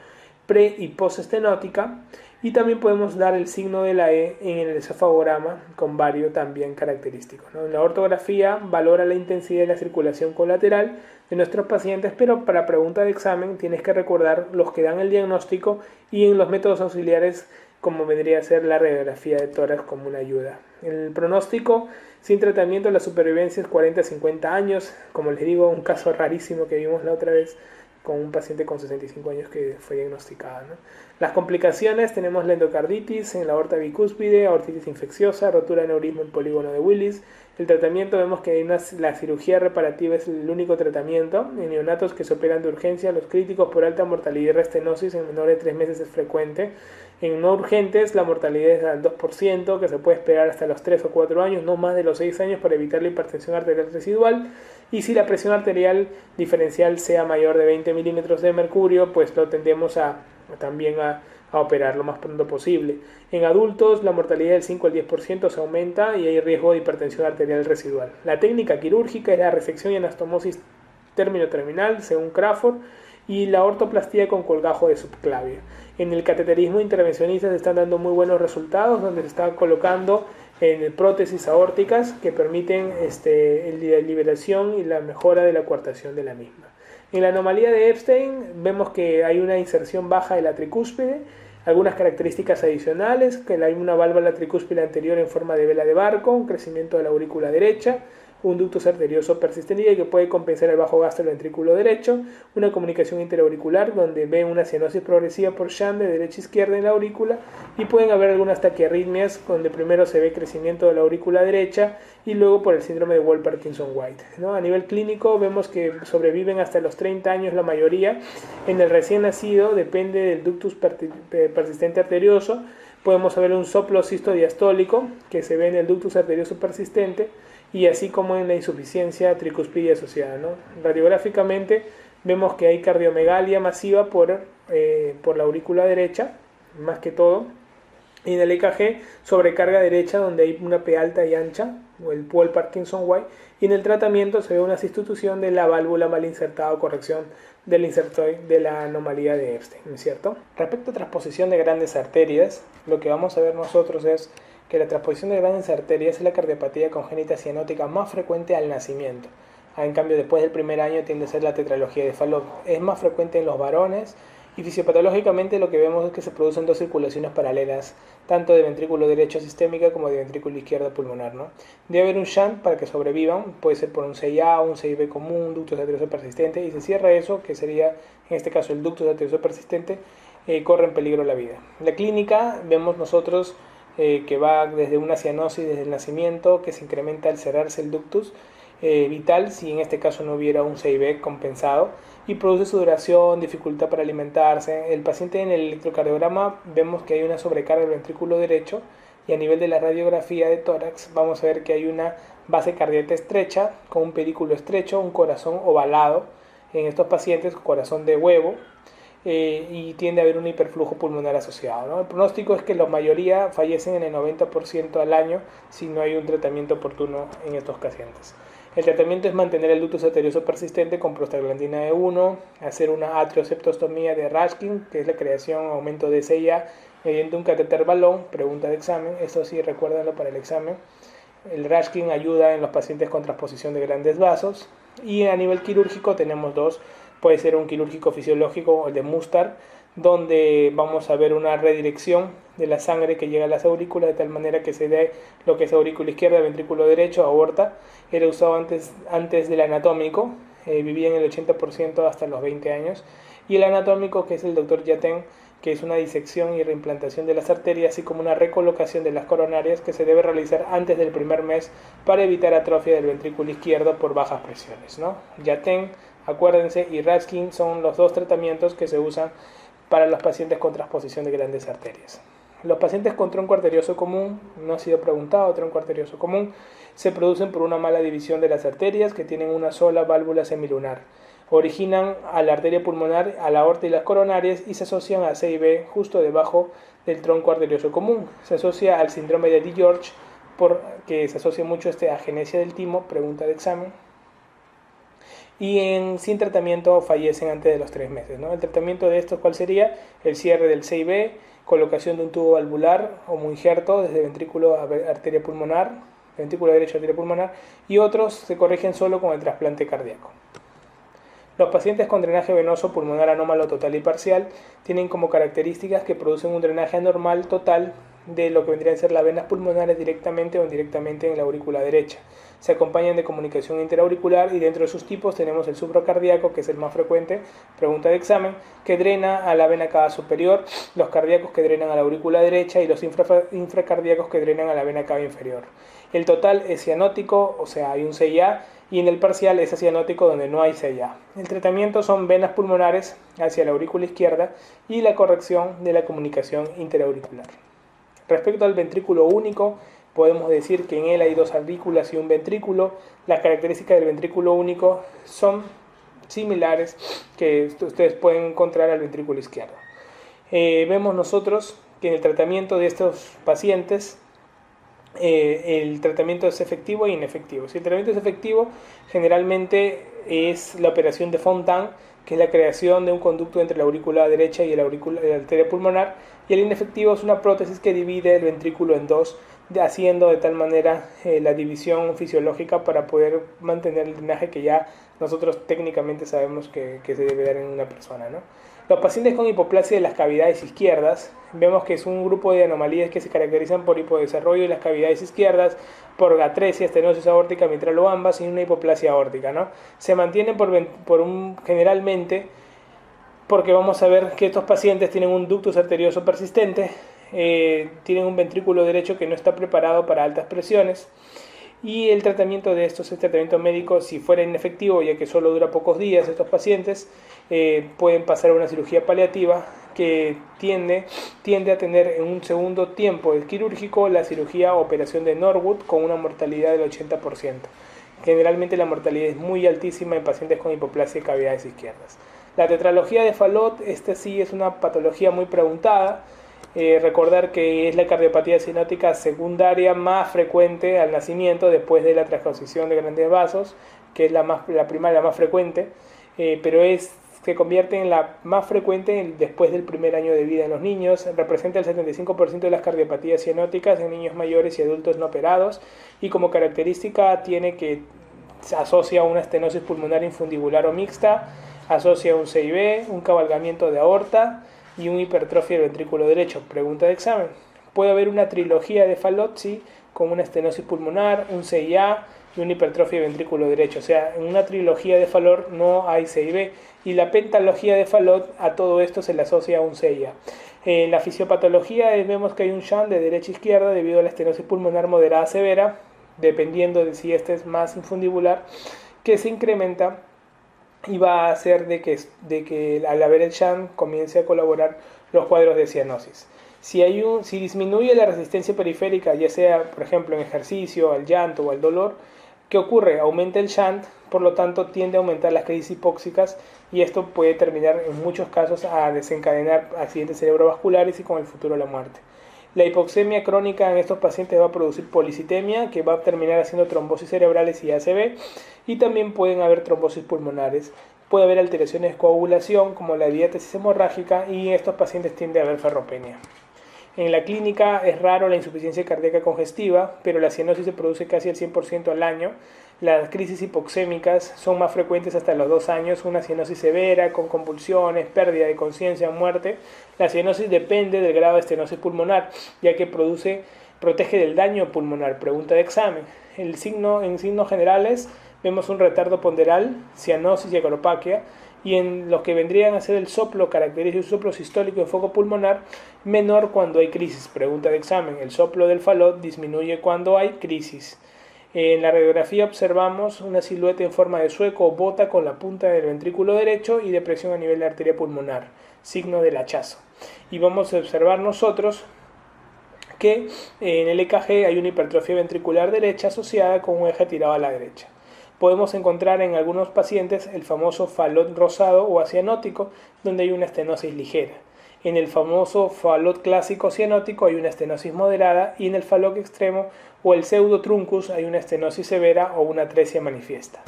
A: pre y postestenótica, y también podemos dar el signo de la E en el esofagograma con vario también característico, ¿no? En la ortografía valora la intensidad de la circulación colateral de nuestros pacientes, pero para pregunta de examen tienes que recordar los que dan el diagnóstico y en los métodos auxiliares como vendría a ser la radiografía de tórax como una ayuda. El pronóstico sin tratamiento, la supervivencia es 40-50 años, como les digo, un caso rarísimo que vimos la otra vez con un paciente con 65 años que fue diagnosticada, ¿no? Las complicaciones, tenemos la endocarditis en la aorta bicúspide, aortitis infecciosa, rotura de aneurisma en polígono de Willis. El tratamiento, vemos que la cirugía reparativa es el único tratamiento. En neonatos que se operan de urgencia, los críticos por alta mortalidad y restenosis en menores de 3 meses es frecuente. En no urgentes, la mortalidad es al 2%, que se puede esperar hasta los 3 o 4 años, no más de los 6 años, para evitar la hipertensión arterial residual. Y si la presión arterial diferencial sea mayor de 20 milímetros de mercurio, pues lo tendemos también a operar lo más pronto posible. En adultos, la mortalidad del 5 al 10% se aumenta y hay riesgo de hipertensión arterial residual. La técnica quirúrgica es la resección y anastomosis término-terminal, según Crawford, y la ortoplastía con colgajo de subclavia. En el cateterismo intervencionista se están dando muy buenos resultados, donde se están colocando en prótesis aórticas que permiten la liberación y la mejora de la coartación de la misma. En la anomalía de Epstein vemos que hay una inserción baja de la tricúspide, algunas características adicionales, que hay una válvula tricúspide anterior en forma de vela de barco, un crecimiento de la aurícula derecha, un ductus arterioso persistente que puede compensar el bajo gasto del ventrículo derecho, una comunicación interauricular donde ve una cianosis progresiva por shunt de derecha a izquierda en la aurícula, y pueden haber algunas taquiarritmias donde primero se ve crecimiento de la aurícula derecha y luego por el síndrome de Wolff-Parkinson-White, ¿no? A nivel clínico vemos que sobreviven hasta los 30 años la mayoría. En el recién nacido depende del ductus persistente arterioso. Podemos ver un soplo cistodiastólico que se ve en el ductus arterioso persistente, y así como en la insuficiencia tricuspidia asociada, ¿no? Radiográficamente vemos que hay cardiomegalia masiva por la aurícula derecha, más que todo. Y en el EKG, sobrecarga derecha, donde hay una P alta y ancha, o el Wolff-Parkinson-White, y en el tratamiento se ve una sustitución de la válvula mal insertada o corrección del insertoide de la anomalía de Epstein, ¿no es cierto? Respecto a transposición de grandes arterias, lo que vamos a ver nosotros es que la transposición de grandes arterias es la cardiopatía congénita cianótica más frecuente al nacimiento. En cambio, después del primer año tiende a ser la tetralogía de Fallot. Es más frecuente en los varones, y fisiopatológicamente lo que vemos es que se producen dos circulaciones paralelas, tanto de ventrículo derecho sistémica como de ventrículo izquierdo pulmonar, ¿no? Debe haber un shunt para que sobrevivan, puede ser por un 6A o un 6B común, un ductus arterioso persistente, y se cierra eso, que sería en este caso el ductus arterioso persistente, corre en peligro la vida. En la clínica vemos nosotros que va desde una cianosis desde el nacimiento, que se incrementa al cerrarse el ductus vital, si en este caso no hubiera un 6B compensado, y produce sudoración, dificultad para alimentarse. El paciente en el electrocardiograma vemos que hay una sobrecarga del ventrículo derecho, y a nivel de la radiografía de tórax vamos a ver que hay una base cardíaca estrecha, con un pedículo estrecho, un corazón ovalado en estos pacientes, corazón de huevo. y tiende a haber un hiperflujo pulmonar asociado, ¿no? El pronóstico es que la mayoría fallecen en el 90% al año si no hay un tratamiento oportuno en estos pacientes. El tratamiento es mantener el ductus arterioso persistente con prostaglandina E1, hacer una atrioseptostomía de Rashkin, que es la creación o aumento de CIA mediante un catéter balón, pregunta de examen, esto sí recuérdenlo para el examen. El Rashkin ayuda en los pacientes con transposición de grandes vasos, y a nivel quirúrgico tenemos dos, puede ser un quirúrgico fisiológico o el de Mustar, donde vamos a ver una redirección de la sangre que llega a las aurículas de tal manera que se dé lo que es aurícula izquierda, ventrículo derecho, aorta. Era usado antes del anatómico, vivía en el 80% hasta los 20 años, y el anatómico, que es el doctor Yaten, que es una disección y reimplantación de las arterias, así como una recolocación de las coronarias que se debe realizar antes del primer mes para evitar atrofia del ventrículo izquierdo por bajas presiones, ¿no? Yaten, acuérdense, y Rashkin son los dos tratamientos que se usan para los pacientes con transposición de grandes arterias. Los pacientes con tronco arterioso común, no ha sido preguntado, tronco arterioso común, se producen por una mala división de las arterias que tienen una sola válvula semilunar. Originan a la arteria pulmonar, a la aorta y las coronarias y se asocian a C y B justo debajo del tronco arterioso común. Se asocia al síndrome de DiGeorge, porque se asocia mucho a agenesia del timo, pregunta de examen. Y sin tratamiento fallecen antes de los 3 meses, ¿no? El tratamiento de estos, ¿cuál sería? El cierre del C y B, colocación de un tubo valvular o un injerto desde ventrículo a arteria pulmonar, ventrículo derecho a arteria pulmonar, y otros se corrigen solo con el trasplante cardíaco. Los pacientes con drenaje venoso pulmonar anómalo total y parcial tienen como características que producen un drenaje anormal total de lo que vendrían a ser las venas pulmonares directamente o indirectamente en la aurícula derecha. Se acompañan de comunicación interauricular y dentro de sus tipos tenemos el supracardíaco, que es el más frecuente, pregunta de examen, que drena a la vena cava superior, los cardíacos que drenan a la aurícula derecha y los infracardíacos que drenan a la vena cava inferior. El total es cianótico, o sea, hay un CIA, y en el parcial es cianótico donde no hay CIA. El tratamiento son venas pulmonares hacia la aurícula izquierda y la corrección de la comunicación interauricular. Respecto al ventrículo único, podemos decir que en él hay 2 aurículas y un ventrículo. Las características del ventrículo único son similares que ustedes pueden encontrar al ventrículo izquierdo. Vemos nosotros que en el tratamiento de estos pacientes el tratamiento es efectivo e inefectivo. Si el tratamiento es efectivo, generalmente es la operación de Fontan, que es la creación de un conducto entre la aurícula derecha y la arteria pulmonar, y el inefectivo es una prótesis que divide el ventrículo en 2, haciendo de tal manera la división fisiológica para poder mantener el drenaje que ya nosotros técnicamente sabemos que se debe dar en una persona, ¿no? Los pacientes con hipoplasia de las cavidades izquierdas, vemos que es un grupo de anomalías que se caracterizan por hipodesarrollo de las cavidades izquierdas, por atresia, estenosis aórtica mitral o ambas, y una hipoplasia aórtica, ¿no? Se mantienen generalmente porque vamos a ver que estos pacientes tienen un ductus arterioso persistente, tienen un ventrículo derecho que no está preparado para altas presiones, y el tratamiento de estos, el tratamiento médico, si fuera inefectivo, ya que solo dura pocos días, estos pacientes pueden pasar a una cirugía paliativa que tiende a tener en un segundo tiempo el quirúrgico la cirugía o operación de Norwood con una mortalidad del 80%. Generalmente la mortalidad es muy altísima en pacientes con hipoplasia de cavidades izquierdas. La tetralogía de Fallot, esta sí es una patología muy preguntada. Recordar que es la cardiopatía cianótica secundaria más frecuente al nacimiento después de la transposición de grandes vasos, que es la primaria, la más frecuente, pero se convierte en la más frecuente después del primer año de vida en los niños. Representa el 75% de las cardiopatías cianóticas en niños mayores y adultos no operados, y como característica tiene que se asocia a una estenosis pulmonar infundibular o mixta, asocia un CIB, un cabalgamiento de aorta y una hipertrofia del ventrículo derecho. Pregunta de examen. Puede haber una trilogía de Fallot, sí, con una estenosis pulmonar, un CIA y una hipertrofia del ventrículo derecho. O sea, en una trilogía de Fallot no hay CIB, y la pentalogía de Fallot a todo esto se le asocia a un CIA. En la fisiopatología vemos que hay un shunt de derecha a izquierda debido a la estenosis pulmonar moderada severa, dependiendo de si este es más infundibular, que se incrementa y va a hacer de que al haber el shunt comience a colaborar los cuadros de cianosis. Si disminuye la resistencia periférica, ya sea por ejemplo en ejercicio, al llanto o al dolor, ¿Qué ocurre? Aumenta el shunt, por lo tanto tiende a aumentar las crisis hipóxicas y esto puede terminar en muchos casos a desencadenar accidentes cerebrovasculares y con el futuro la muerte. La hipoxemia crónica en estos pacientes va a producir policitemia, que va a terminar haciendo trombosis cerebrales y ACV, y también pueden haber trombosis pulmonares. Puede haber alteraciones de coagulación como la diátesis hemorrágica y en estos pacientes tiende a haber ferropenia. En la clínica es raro la insuficiencia cardíaca congestiva, pero la cianosis se produce casi al 100% al año. Las crisis hipoxémicas son más frecuentes hasta los 2 años, una cianosis severa con convulsiones, pérdida de conciencia, muerte. La cianosis depende del grado de estenosis pulmonar, ya que protege del daño pulmonar. Pregunta de examen. En signos generales vemos un retardo ponderal, cianosis y acropaquia, y en lo que vendrían a ser el soplo característico, soplo sistólico en foco pulmonar, menor cuando hay crisis. Pregunta de examen. El soplo del falot disminuye cuando hay crisis. En la radiografía observamos una silueta en forma de sueco o bota con la punta del ventrículo derecho y depresión a nivel de arteria pulmonar, signo del hachazo. Y vamos a observar nosotros que en el EKG hay una hipertrofia ventricular derecha asociada con un eje tirado a la derecha. Podemos encontrar en algunos pacientes el famoso falot rosado o acianótico, donde hay una estenosis ligera. En el famoso falot clásico cianótico hay una estenosis moderada y en el falot extremo o el pseudotruncus hay una estenosis severa o una atresia manifiesta.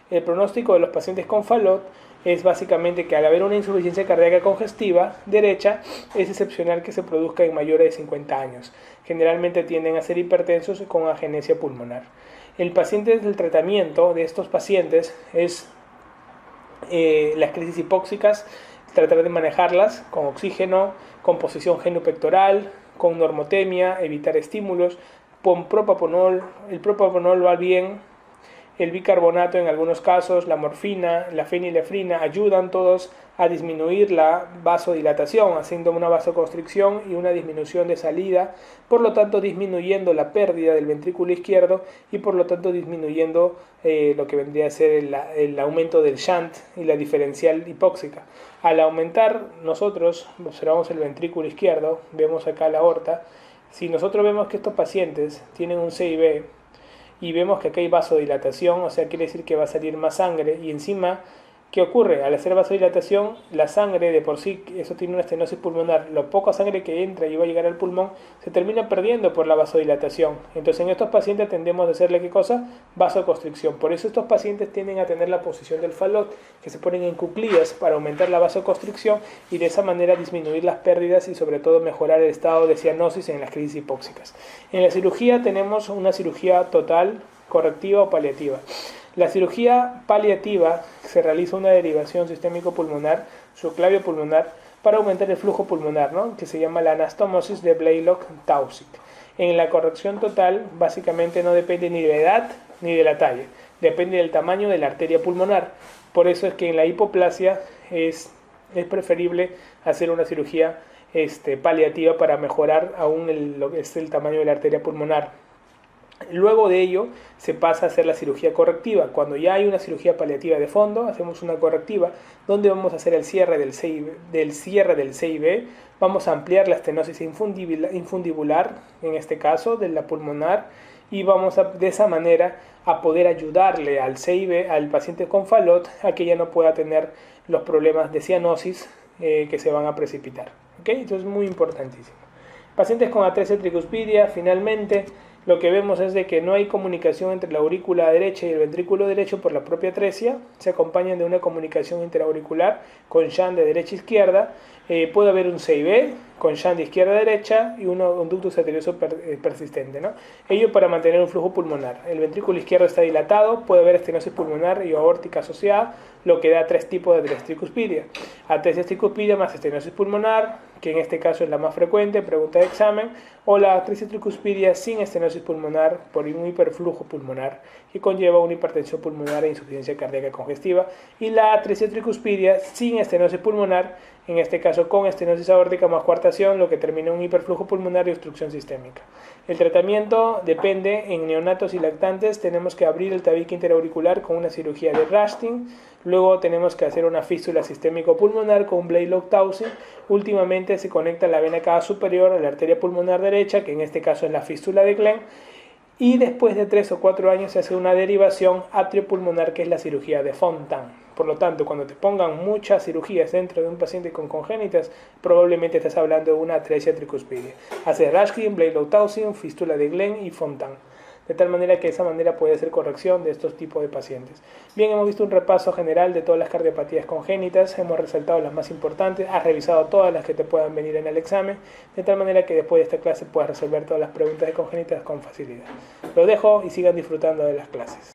A: El pronóstico de los pacientes con falot es básicamente que al haber una insuficiencia cardíaca congestiva derecha, es excepcional que se produzca en mayores de 50 años. Generalmente tienden a ser hipertensos con agenesia pulmonar. El paciente del tratamiento de estos pacientes es las crisis hipóxicas, tratar de manejarlas con oxígeno, con posición genupectoral, con normotemia, evitar estímulos, con propapanol. El propapanol va bien, el bicarbonato en algunos casos, la morfina, la fenilefrina ayudan todos a disminuir la vasodilatación, haciendo una vasoconstricción y una disminución de salida, por lo tanto disminuyendo la pérdida del ventrículo izquierdo y por lo tanto disminuyendo lo que vendría a ser el aumento del shunt y la diferencial hipóxica. Al aumentar, nosotros observamos el ventrículo izquierdo, vemos acá la aorta. Si nosotros vemos que estos pacientes tienen un CIB y vemos que acá hay vasodilatación, o sea, quiere decir que va a salir más sangre y encima, ¿qué ocurre? Al hacer vasodilatación, la sangre de por sí, eso tiene una estenosis pulmonar, la poca sangre que entra y va a llegar al pulmón, se termina perdiendo por la vasodilatación. Entonces en estos pacientes tendemos a hacerle ¿qué cosa? Vasoconstricción. Por eso estos pacientes tienden a tener la posición del falot, que se ponen en cuclillas para aumentar la vasoconstricción y de esa manera disminuir las pérdidas y sobre todo mejorar el estado de cianosis en las crisis hipóxicas. En la cirugía tenemos una cirugía total, correctiva o paliativa. La cirugía paliativa se realiza una derivación sistémico-pulmonar, subclavio pulmonar, para aumentar el flujo pulmonar, ¿no? Que se llama la anastomosis de Blaylock-Taussig. En la corrección total, básicamente no depende ni de la edad ni de la talla, depende del tamaño de la arteria pulmonar. Por eso es que en la hipoplasia es preferible hacer una cirugía paliativa para mejorar aún lo que es el tamaño de la arteria pulmonar. Luego de ello se pasa a hacer la cirugía correctiva. Cuando ya hay una cirugía paliativa de fondo, hacemos una correctiva donde vamos a hacer el cierre del CIB, vamos a ampliar la estenosis infundibular, en este caso de la pulmonar, y vamos de esa manera a poder ayudarle al CIB, al paciente con falot, a que ya no pueda tener los problemas de cianosis que se van a precipitar. ¿Okay? Entonces es muy importantísimo. Pacientes con atresia tricuspidia, finalmente, lo que vemos es de que no hay comunicación entre la aurícula derecha y el ventrículo derecho por la propia atresia, se acompañan de una comunicación interauricular con shunt de derecha a izquierda, puede haber un CIB con shunt de izquierda a derecha y un ductus arterioso persistente, ¿no? Ello para mantener un flujo pulmonar. El ventrículo izquierdo está dilatado, puede haber estenosis pulmonar y aórtica asociada, lo que da 3 tipos de atresia tricuspidia. Atresia tricuspidia más estenosis pulmonar, que en este caso es la más frecuente, pregunta de examen, o la atresia tricuspidia sin estenosis pulmonar por un hiperflujo pulmonar que conlleva una hipertensión pulmonar e insuficiencia cardíaca congestiva, y la atresia tricuspidia sin estenosis pulmonar, en este caso con estenosis aórtica más coartación, lo que termina en un hiperflujo pulmonar y obstrucción sistémica. El tratamiento depende. En neonatos y lactantes tenemos que abrir el tabique interauricular con una cirugía de Rashting, luego tenemos que hacer una fístula sistémico-pulmonar con un Blaylock-Taussig. Últimamente se conecta la vena cava superior a la arteria pulmonar derecha, que en este caso es la fístula de Glenn, Y después de 3 o 4 años se hace una derivación atriopulmonar, que es la cirugía de Fontan. Por lo tanto, cuando te pongan muchas cirugías dentro de un paciente con congénitas, probablemente estás hablando de una atresia tricuspidia. Hace Rashkin, Blalow-Townsend, fístula de Glenn y Fontan. De tal manera que de esa manera puede hacer corrección de estos tipos de pacientes. Bien, hemos visto un repaso general de todas las cardiopatías congénitas, hemos resaltado las más importantes, has revisado todas las que te puedan venir en el examen, de tal manera que después de esta clase puedas resolver todas las preguntas de congénitas con facilidad. Lo dejo y sigan disfrutando de las clases.